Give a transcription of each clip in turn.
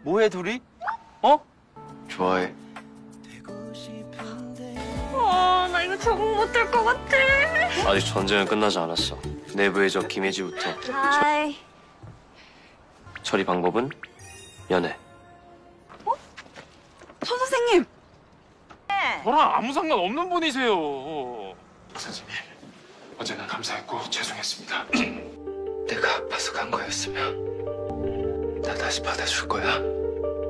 뭐해 둘이? 어? 좋아해. 나 이거 적응 못할 것 같아. 아직 전쟁은 끝나지 않았어. 내부의 적 김혜지부터 하이. 처리 방법은 연애. 선 선생님. 저랑 아무 상관없는 분이세요. 선생님, 어제는 감사했고 죄송했습니다. 내가 아파서 간 거였으면 나 다시 받아줄 거야.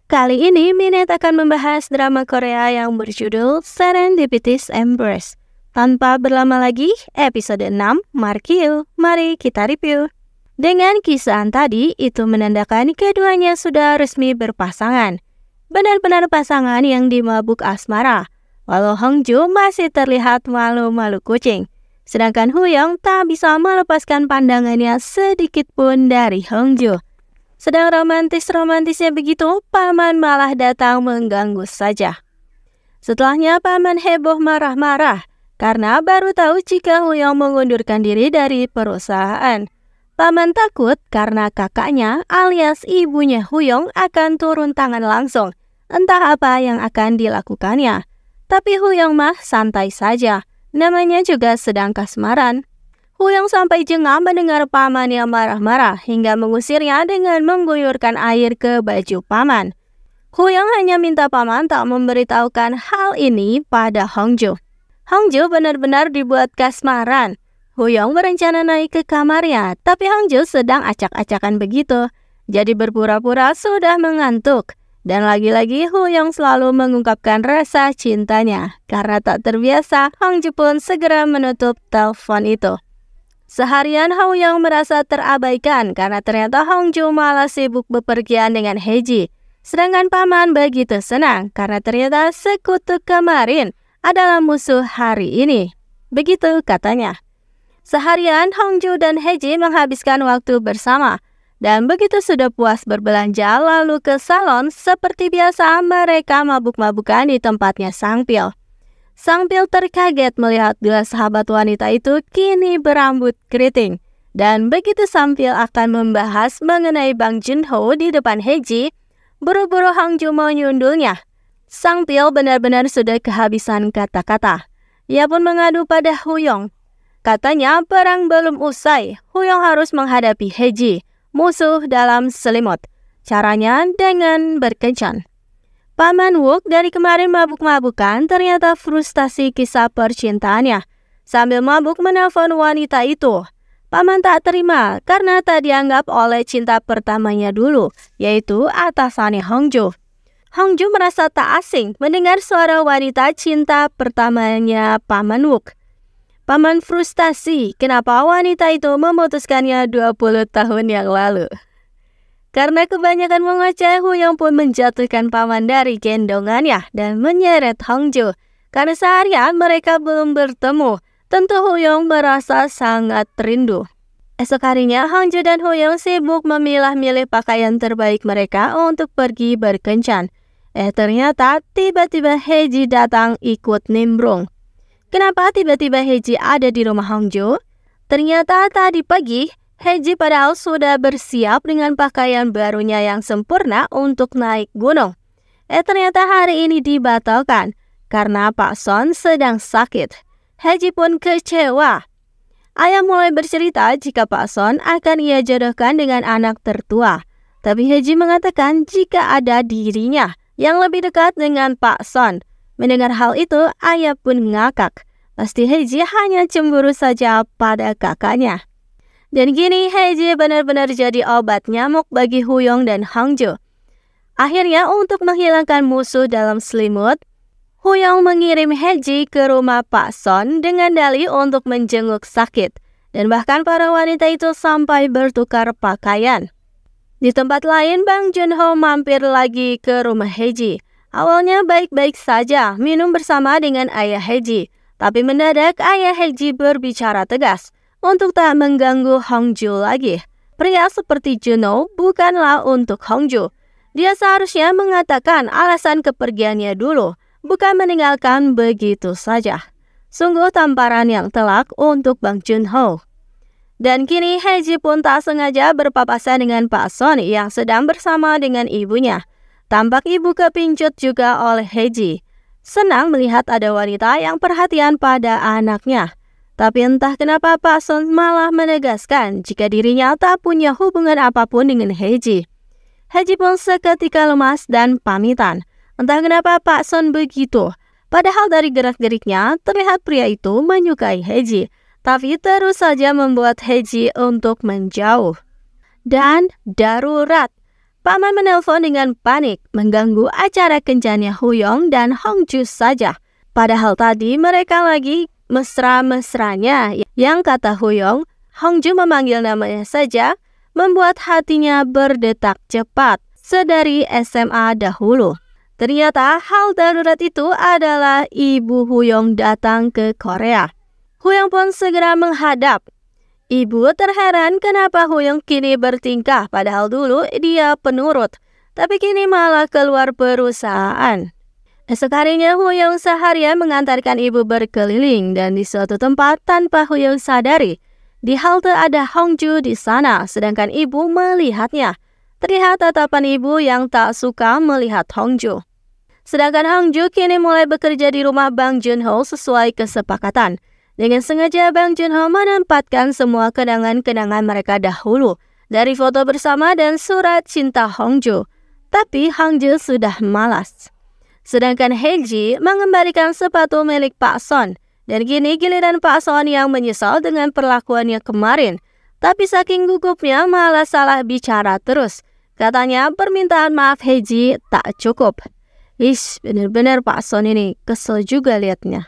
Kali ini Minet akan membahas drama Korea yang berjudul Serendipitous Embrace. Tanpa berlama lagi, episode 6, Markyu. Mari kita review. Dengan kisahan tadi, itu menandakan keduanya sudah resmi berpasangan. Benar-benar pasangan yang dimabuk asmara. Walau Hongju masih terlihat malu-malu kucing. Sedangkan Huyong tak bisa melepaskan pandangannya sedikit pun dari Hongju. Sedang romantis-romantisnya begitu, paman malah datang mengganggu saja. Setelahnya paman heboh marah-marah karena baru tahu jika Huyong mengundurkan diri dari perusahaan. Paman takut karena kakaknya alias ibunya Huyong akan turun tangan langsung. Entah apa yang akan dilakukannya. Tapi Huyong mah santai saja. Namanya juga sedang kasmaran. Huyong sampai jengah mendengar paman yang marah-marah hingga mengusirnya dengan mengguyurkan air ke baju paman. Huyong hanya minta paman tak memberitahukan hal ini pada Hongju. Hongju benar-benar dibuat kasmaran. Huyong berencana naik ke kamarnya, tapi Hongju sedang acak-acakan begitu. Jadi berpura-pura sudah mengantuk. Dan lagi-lagi Huyong selalu mengungkapkan rasa cintanya. Karena tak terbiasa, Hongju pun segera menutup telepon itu. Seharian Huyong merasa terabaikan karena ternyata Hongju malah sibuk bepergian dengan Heji. Sedangkan paman begitu senang karena ternyata sekutu kemarin adalah musuh hari ini. Begitu katanya. Seharian Hongju dan Heji menghabiskan waktu bersama. Dan begitu sudah puas berbelanja lalu ke salon, seperti biasa mereka mabuk-mabukan di tempatnya Sangpil. Sangpil terkaget melihat dua sahabat wanita itu kini berambut keriting. Dan begitu Sangpil akan membahas mengenai Bang Junho di depan Heji, buru-buru Hongju menyundulnya. Sangpil benar-benar sudah kehabisan kata-kata. Ia pun mengadu pada Huyong. Katanya perang belum usai, Huyong harus menghadapi Heji, musuh dalam selimut. Caranya dengan berkencan. Paman Wook dari kemarin mabuk-mabukan ternyata frustasi kisah percintaannya. Sambil mabuk menelpon wanita itu. Paman tak terima karena tak dianggap oleh cinta pertamanya dulu, yaitu atasannya Hongju. Hongju merasa tak asing mendengar suara wanita cinta pertamanya Paman Wook. Paman frustasi kenapa wanita itu memutuskannya 20 tahun yang lalu. Karena kebanyakan mengoceh, Huyong pun menjatuhkan paman dari gendongannya dan menyeret Hongju. Karena seharian mereka belum bertemu, tentu Huyong merasa sangat rindu. Esok harinya, Hongju dan Huyong sibuk memilah-milih pakaian terbaik mereka untuk pergi berkencan. Ternyata tiba-tiba Heji datang ikut nimbrung. Kenapa tiba-tiba Heji ada di rumah Hongju? Ternyata tadi pagi, Heji padahal sudah bersiap dengan pakaian barunya yang sempurna untuk naik gunung. Ternyata hari ini dibatalkan karena Pak Son sedang sakit. Heji pun kecewa. Ayah mulai bercerita jika Pak Son akan ia jodohkan dengan anak tertua. Tapi Heji mengatakan jika ada dirinya yang lebih dekat dengan Pak Son. Mendengar hal itu, ayah pun ngakak. Pasti Heji hanya cemburu saja pada kakaknya. Dan gini Heji benar-benar jadi obat nyamuk bagi Huyong dan Hongju. Akhirnya untuk menghilangkan musuh dalam selimut, Huyong mengirim Heji ke rumah Pak Son dengan dalih untuk menjenguk sakit. Dan bahkan para wanita itu sampai bertukar pakaian. Di tempat lain Bang Junho mampir lagi ke rumah Heji. Awalnya baik-baik saja minum bersama dengan ayah Heji. Tapi mendadak ayah Heji berbicara tegas untuk tak mengganggu Hongju lagi. Pria seperti Junho bukanlah untuk Hongju. Dia seharusnya mengatakan alasan kepergiannya dulu, bukan meninggalkan begitu saja. Sungguh tamparan yang telak untuk Bang Junho. Dan kini Haeji pun tak sengaja berpapasan dengan Pak Son yang sedang bersama dengan ibunya. Tampak ibu kepincut juga oleh Haeji. Senang melihat ada wanita yang perhatian pada anaknya. Tapi entah kenapa Pak Son malah menegaskan jika dirinya tak punya hubungan apapun dengan Haeji. Haeji pun seketika lemas dan pamitan. Entah kenapa Pak Son begitu. Padahal dari gerak-geriknya terlihat pria itu menyukai Haeji. Tapi terus saja membuat Haeji untuk menjauh. Dan darurat. Paman menelpon dengan panik, mengganggu acara kencannya Huyong dan Hongju saja. Padahal tadi mereka lagi mesra-mesranya, yang kata Huyong, Hongju memanggil namanya saja, membuat hatinya berdetak cepat, sedari SMA dahulu. Ternyata hal darurat itu adalah ibu Huyong datang ke Korea. Huyong pun segera menghadap. Ibu terheran kenapa Huyong kini bertingkah padahal dulu dia penurut, tapi kini malah keluar perusahaan. Esok harinya Huyong seharian mengantarkan ibu berkeliling dan di suatu tempat tanpa Huyong sadari, di halte ada Hongju di sana sedangkan ibu melihatnya. Terlihat tatapan ibu yang tak suka melihat Hongju. Sedangkan Hongju kini mulai bekerja di rumah Bang Junho sesuai kesepakatan. Dengan sengaja Bang Junho menempatkan semua kenangan-kenangan mereka dahulu dari foto bersama dan surat cinta Hongju. Tapi Hongju sudah malas. Sedangkan Haeji mengembalikan sepatu milik Pak Son. Dan kini giliran Pak Son yang menyesal dengan perlakuannya kemarin. Tapi saking gugupnya malah salah bicara terus. Katanya permintaan maaf Haeji tak cukup. Ish, benar-benar Pak Son ini kesel juga liatnya.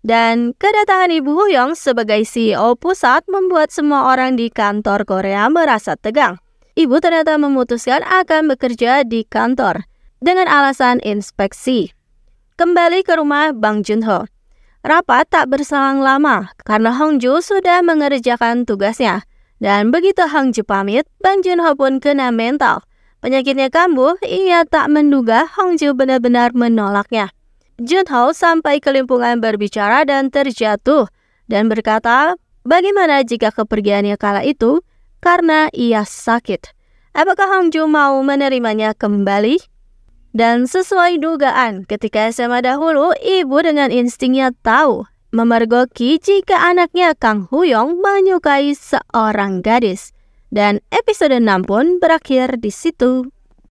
Dan kedatangan Ibu Huyong sebagai CEO pusat membuat semua orang di kantor Korea merasa tegang. Ibu ternyata memutuskan akan bekerja di kantor dengan alasan inspeksi. Kembali ke rumah Bang Junho. Rapat tak berselang lama karena Hongju sudah mengerjakan tugasnya. Dan begitu Hongju pamit, Bang Junho pun kena mental. Penyakitnya kambuh, ia tak menduga Hongju benar-benar menolaknya. Junho sampai kelimpungan berbicara dan terjatuh dan berkata, bagaimana jika kepergiannya kala itu karena ia sakit? Apakah Hongju mau menerimanya kembali? Dan sesuai dugaan, ketika SMA dahulu, ibu dengan instingnya tahu memergoki jika anaknya Kang Huyong menyukai seorang gadis. Dan episode 6 pun berakhir di situ.